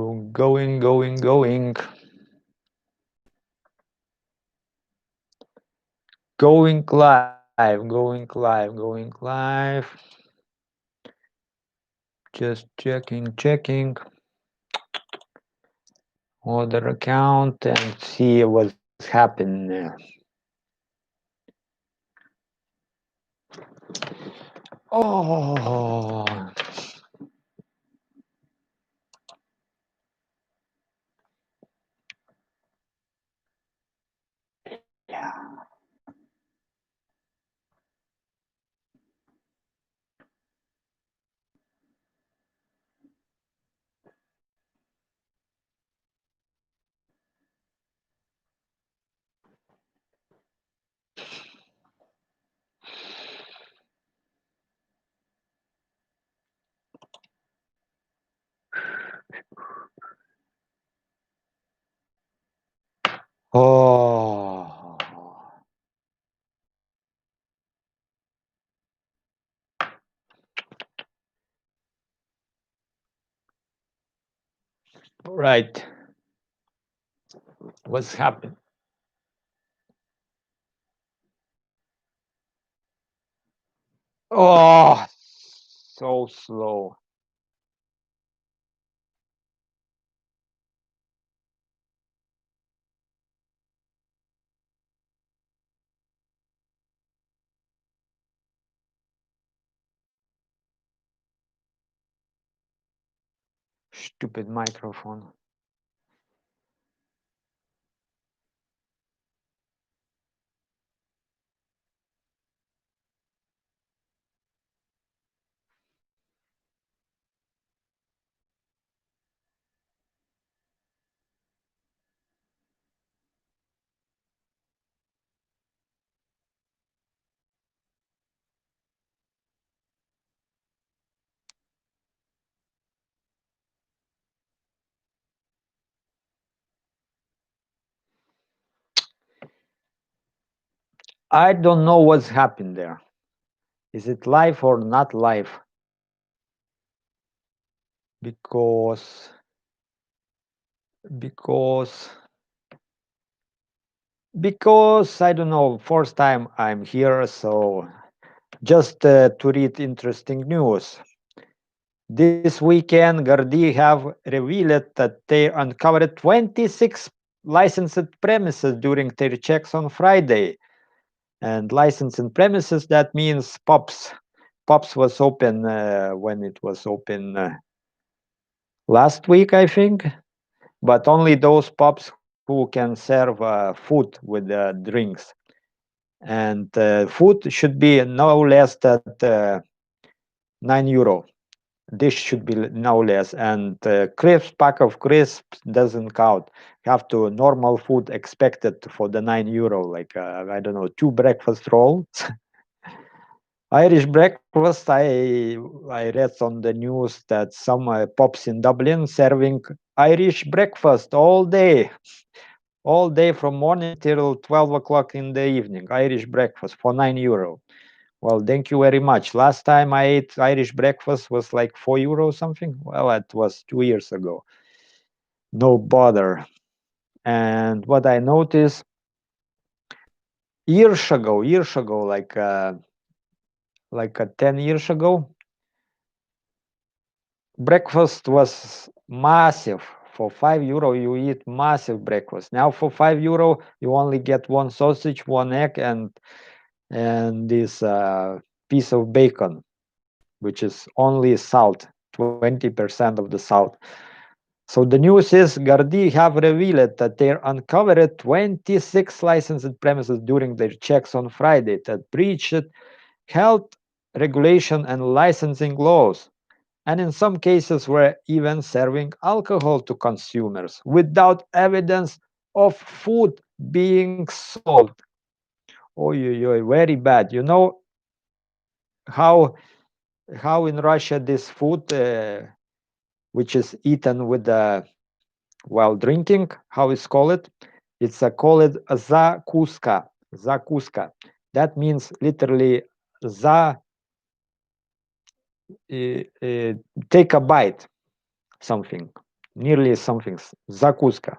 Going. Going live. Just checking other account and see what's happening there. Oh, yeah. Oh, right. What's happened? Oh, so slow. Stupid microphone. I don't know what's happened there. Is it live or not live? Because because because I don't know. First time I'm here, so just to read interesting news. This weekend, Gardai have revealed that they uncovered 26 licensed premises during their checks on Friday. And licensed premises, that means pubs. Pubs was open when it was open last week, I think, but only those pubs who can serve food with drinks. And food should be no less than €9. Dish should be no less, and crisps, pack of crisps doesn't count. You have to normal food expected for the €9, like I don't know, 2 breakfast rolls. Irish breakfast. I read on the news that some pubs in Dublin serving Irish breakfast all day from morning till 12 o'clock in the evening. Irish breakfast for €9. Well, thank you very much. Last time I ate Irish breakfast was like €4 something. Well, it was 2 years ago. No bother. And what I noticed years ago, like 10 years ago, breakfast was massive. For €5, you eat massive breakfast. Now for €5, you only get one sausage, one egg, and this piece of bacon, which is only salt, 20% of the salt. So the news is Gardai have revealed that they uncovered 26 licensed premises during their checks on Friday that breached health regulation and licensing laws, and in some cases were even serving alcohol to consumers without evidence of food being sold. Oh, very bad. You know how in Russia this food, which is eaten with while drinking, how it's called? It's called zakuska. Zakuska. That means literally za, take a bite, something. nearly something. Zakuska.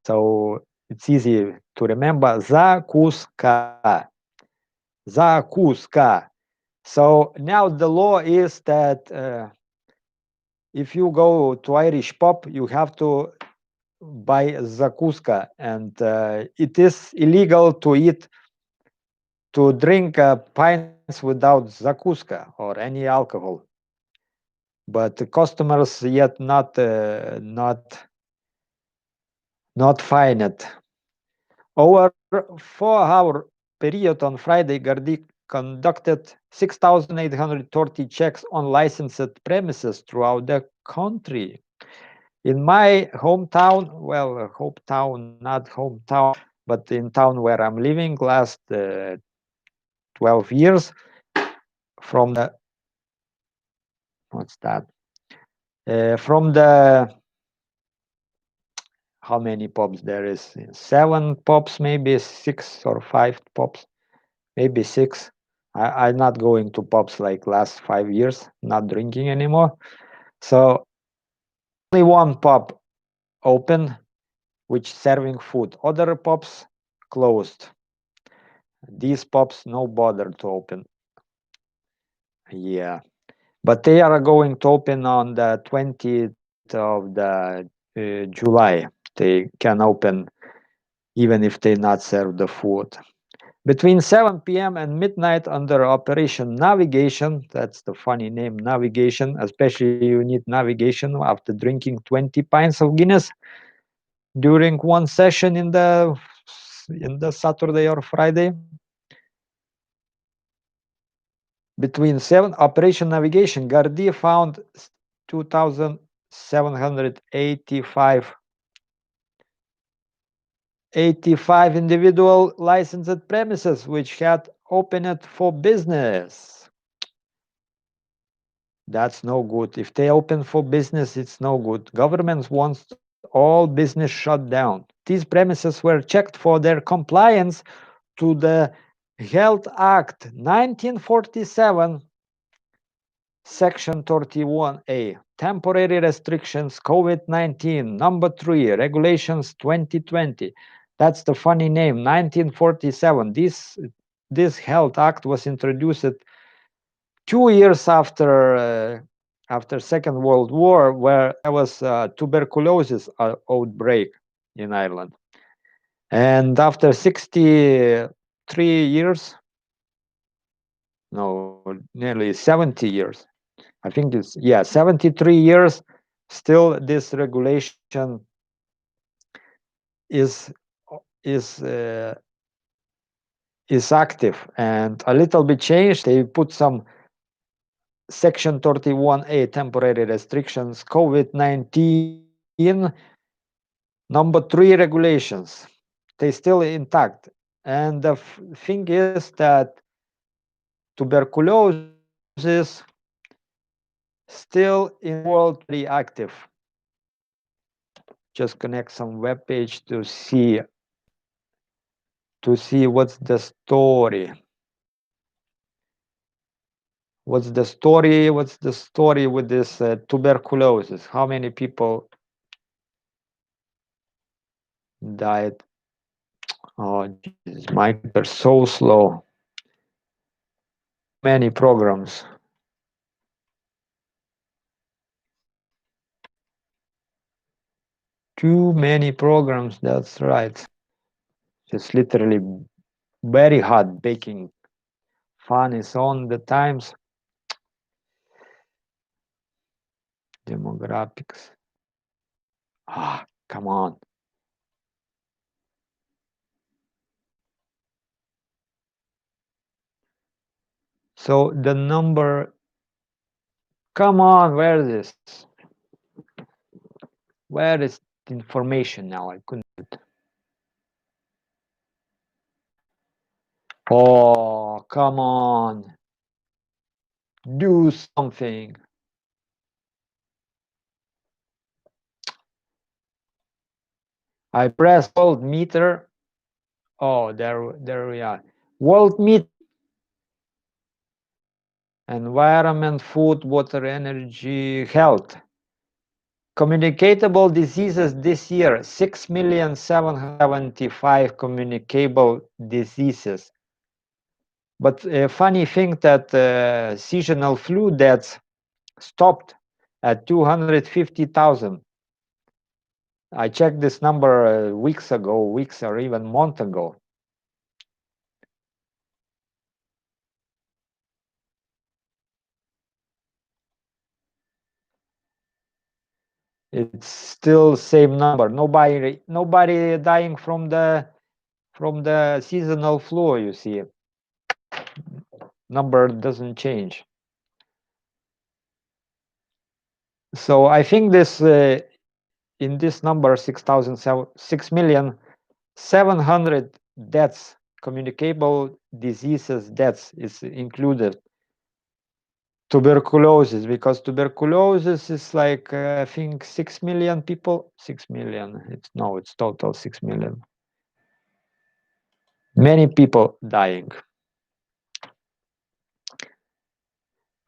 So it's easy to remember. Zakuska. Zakuska. So now the law is that if you go to Irish pub, you have to buy zakuska, and it is illegal to drink pints without zakuska or any alcohol. But the customers yet not fine it. Over 4 hour period on Friday, Gardai conducted 6,830 checks on licensed premises throughout the country. In my hometown, well, hometown, not hometown, but in town where I'm living, last 12 years, from the what's that? From the how many pubs there is? 7 pubs, maybe 6 or 5 pubs, maybe 6. I'm not going to pubs like last 5 years, not drinking anymore. So only one pub open, which serving food. Other pubs closed. These pubs no bother to open. Yeah, but they are going to open on the 20th of the July. They can open even if they not serve the food. Between 7 p.m. and midnight under Operation Navigation, that's the funny name, Navigation, especially you need navigation after drinking 20 pints of Guinness during one session in the Saturday or Friday. Between 7 Operation Navigation, Gardai found 2,785 individual licensed premises which had opened for business. That's no good. If they open for business, it's no good. Government wants all business shut down. These premises were checked for their compliance to the Health Act 1947, Section 31A, Temporary Restrictions COVID-19, Number 3, Regulations 2020. That's the funny name, 1947. This Health Act was introduced 2 years after Second World War, where there was a tuberculosis outbreak in Ireland. And after 63 years, no, nearly 70 years, I think it's, yeah, 73 years, still this regulation is is uh, is active and a little bit changed. They put some Section 31A temporary restrictions, COVID-19, number 3 regulations. They still intact. And the thing is that tuberculosis still in the world very active. Just connect some web page to see what's the story. What's the story with this tuberculosis? How many people died? Oh Jesus, my computer's so slow. Many programs. Too many programs, that's right. Just literally very hot baking. Fun is on the times. Demographics. Ah, come on. So the number, come on, where is this? Where is the information now? I couldn't. Oh, come on. Do something. I press world meter. Oh, there we are. World meter. Environment, food, water, energy, health. Communicable diseases this year, 6,775 communicable diseases. But a funny thing that seasonal flu deaths stopped at 250,000. I checked this number weeks or even month ago. It's still same number. Nobody dying from the seasonal flu. You see, number doesn't change. So I think this in this number 6,700 deaths, communicable diseases deaths is included. Tuberculosis, because tuberculosis is like I think 6 million people. 6 million. It's total 6 million. Many people dying.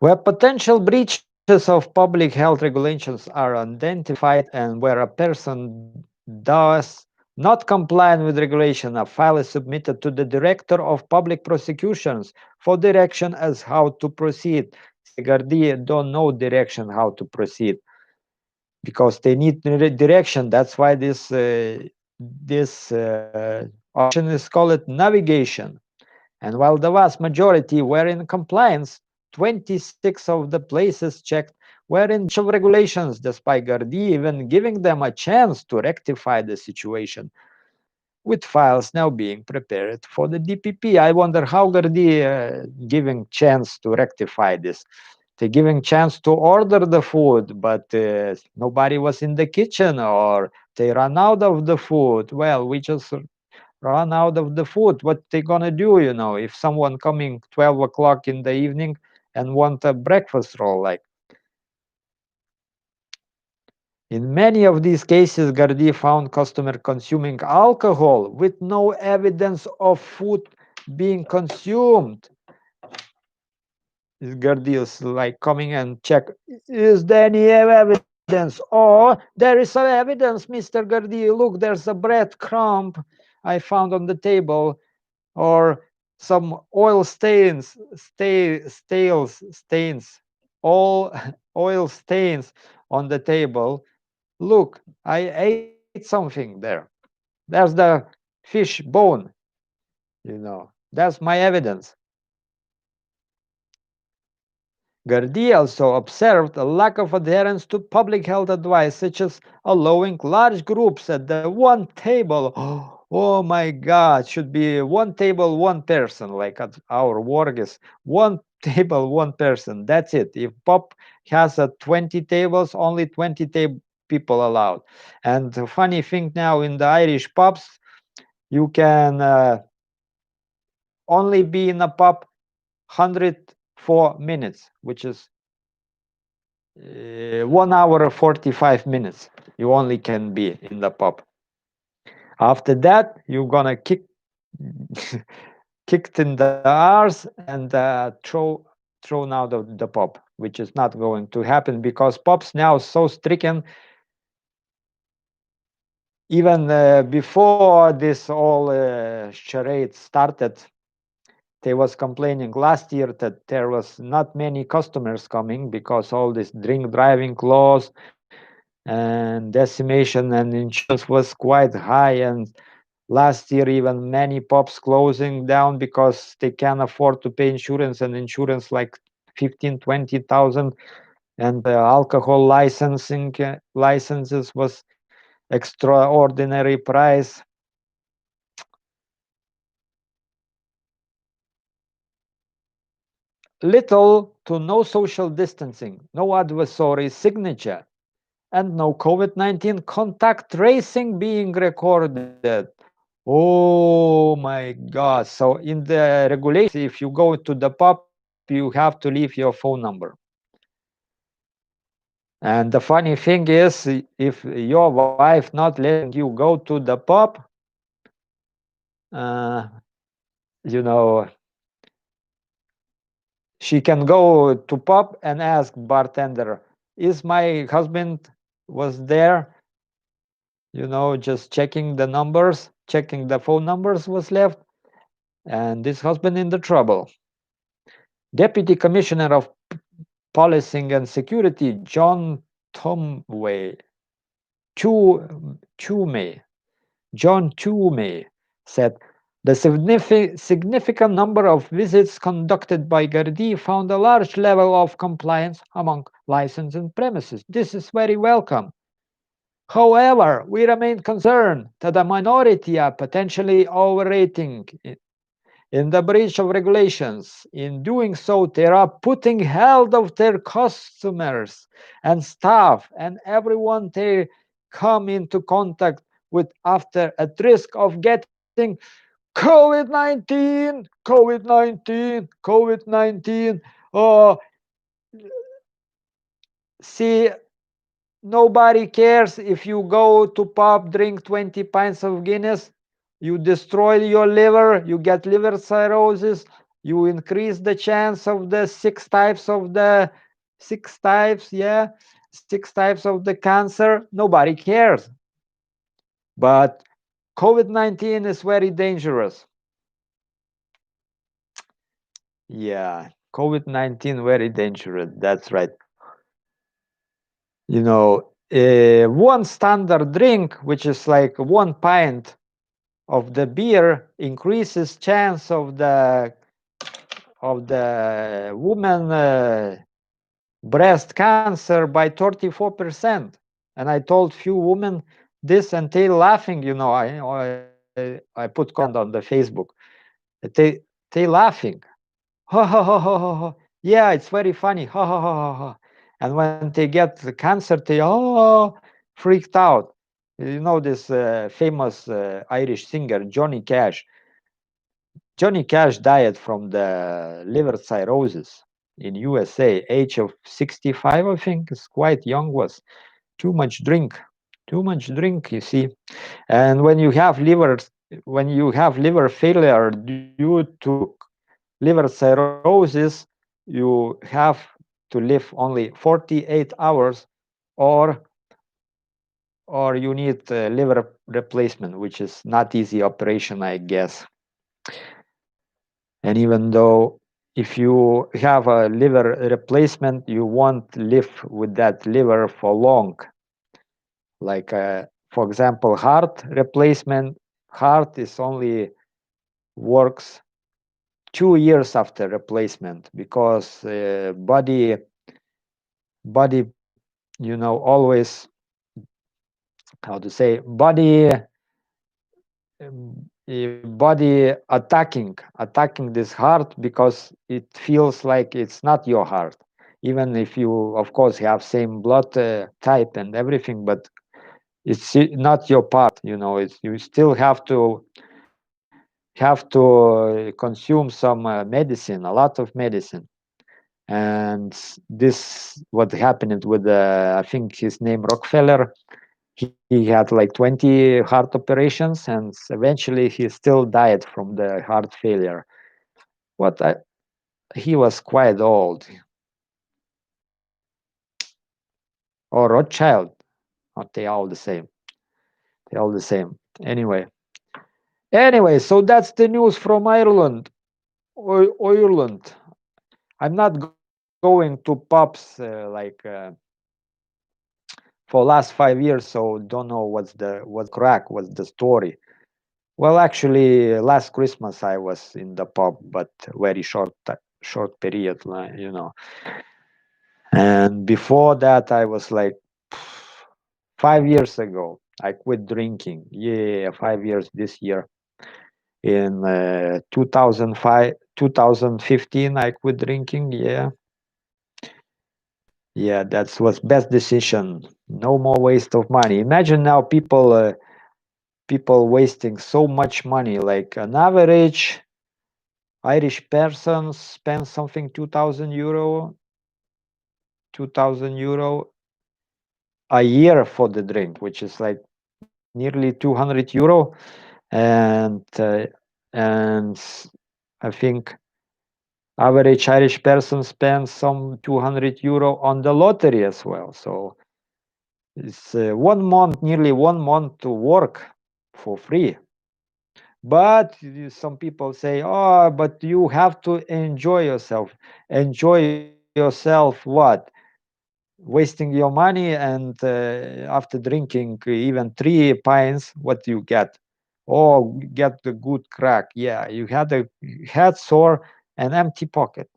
Where potential breaches of public health regulations are identified and where a person does not comply with regulation, a file is submitted to the Director of Public Prosecutions for direction as how to proceed. Gardai don't know direction how to proceed because they need direction. That's why this option is called navigation. And while the vast majority were in compliance, 26 of the places checked were in breach of regulations, despite Gardai even giving them a chance to rectify the situation, with files now being prepared for the DPP. I wonder how Gardai giving chance to rectify this. They giving chance to order the food, but nobody was in the kitchen, or they ran out of the food. Well, we just run out of the food. What they gonna do, if someone coming 12 o'clock in the evening and want a breakfast roll? Like, in many of these cases, Gardai found customer consuming alcohol with no evidence of food being consumed. Gardai is like coming and check, is there any evidence? Oh, there is some evidence, Mr. Gardai. Look, there's a bread crumb I found on the table, or some oil stains, all oil stains on the table. Look, I ate something there. There's the fish bone, that's my evidence. Gardai also observed a lack of adherence to public health advice, such as allowing large groups at the one table. Oh my God, should be one table, one person, like at our work is one table, one person. That's it. If pub has 20 tables, only 20 people allowed. And the funny thing now in the Irish pubs, you can only be in a pub 104 minutes, which is 1 hour 45 minutes. You only can be in the pub. After that, you're gonna kicked in the arse and thrown out of the pub, which is not going to happen because pubs now so stricken. Even before this all charade started, they was complaining last year that there was not many customers coming because all this drink driving laws and decimation and insurance was quite high. And last year even many pubs closing down because they can't afford to pay insurance, and insurance like 15-20,000, and alcohol licenses was extraordinary price. Little to no social distancing, no advisory signature, and no COVID-19 contact tracing being recorded. Oh my God. So in the regulations, if you go to the pub, you have to leave your phone number. And the funny thing is, if your wife not letting you go to the pub, uh, you know, she can go to pub and ask bartender, is my husband was there, just checking the numbers, checking the phone numbers was left, and this has been in the trouble. Deputy Commissioner of Policing and Security, John Tomway, Chume, John Chume, said the significant number of visits conducted by Gardai found a large level of compliance among licensed premises. This is very welcome. However, we remain concerned that a minority are potentially overrating in the breach of regulations. In doing so, they are putting health of their customers and staff and everyone they come into contact with after at risk of getting COVID-19, COVID-19, COVID-19. Oh, see, nobody cares if you go to pub, drink 20 pints of Guinness, you destroy your liver, you get liver cirrhosis, you increase the chance of the six types of the cancer. Nobody cares. But COVID-19 is very dangerous. Yeah, COVID-19 very dangerous. That's right. One standard drink, which is like 1 pint of the beer, increases chance of the woman breast cancer by 34%. And I told few women this, and they laughing. I put comment on the Facebook. They laughing. Ha ha ha ha ha ha. Yeah, it's very funny. Ha ha ha ha ha. And when they get the cancer, they freaked out. This famous Irish singer Johnny Cash. Johnny Cash died from the liver cirrhosis in USA, age of 65, I think. It's quite young. Was too much drink. Too much drink, you see. And when you have liver failure due to liver cirrhosis, you have to live only 48 hours, or you need liver replacement, which is not easy operation, I guess. And even though if you have a liver replacement, you won't live with that liver for long. Like, for example, heart replacement, heart is only works 2 years after replacement, because body always, how to say, body attacking this heart, because it feels like it's not your heart, even if you of course have same blood type and everything, but it's not your part. You still have to consume some medicine, a lot of medicine. And this what happened with I think his name Rockefeller. He had like 20 heart operations, and eventually he still died from the heart failure. He was quite old. Or Rothschild. Oh, they are all the same. They're all the same. Anyway, so that's the news from Ireland. Ireland. I'm not going to pubs for last 5 years, so don't know what's crack, what's the story. Well, actually, last Christmas I was in the pub, but very short period, And before that, I was like 5 years ago. I quit drinking. Yeah, 5 years this year. In 2015, I quit drinking. Yeah. Yeah, that was best decision. No more waste of money. Imagine now people wasting so much money. Like an average Irish person spends something 2,000 euro a year for the drink, which is like nearly 200 euro. And I think average Irish person spends some 200 euro on the lottery as well. So It's 1 month, nearly 1 month to work for free. But some people say, oh, but you have to enjoy yourself. Enjoy yourself what? Wasting your money, and after drinking even 3 pints, what you get? Oh, get the good crack. Yeah, you had a head sore and empty pocket.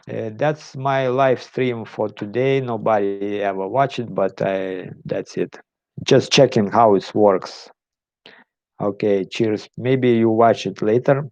That's my live stream for today. Nobody ever watched it, but that's it. Just checking how it works. Okay, cheers. Maybe you watch it later.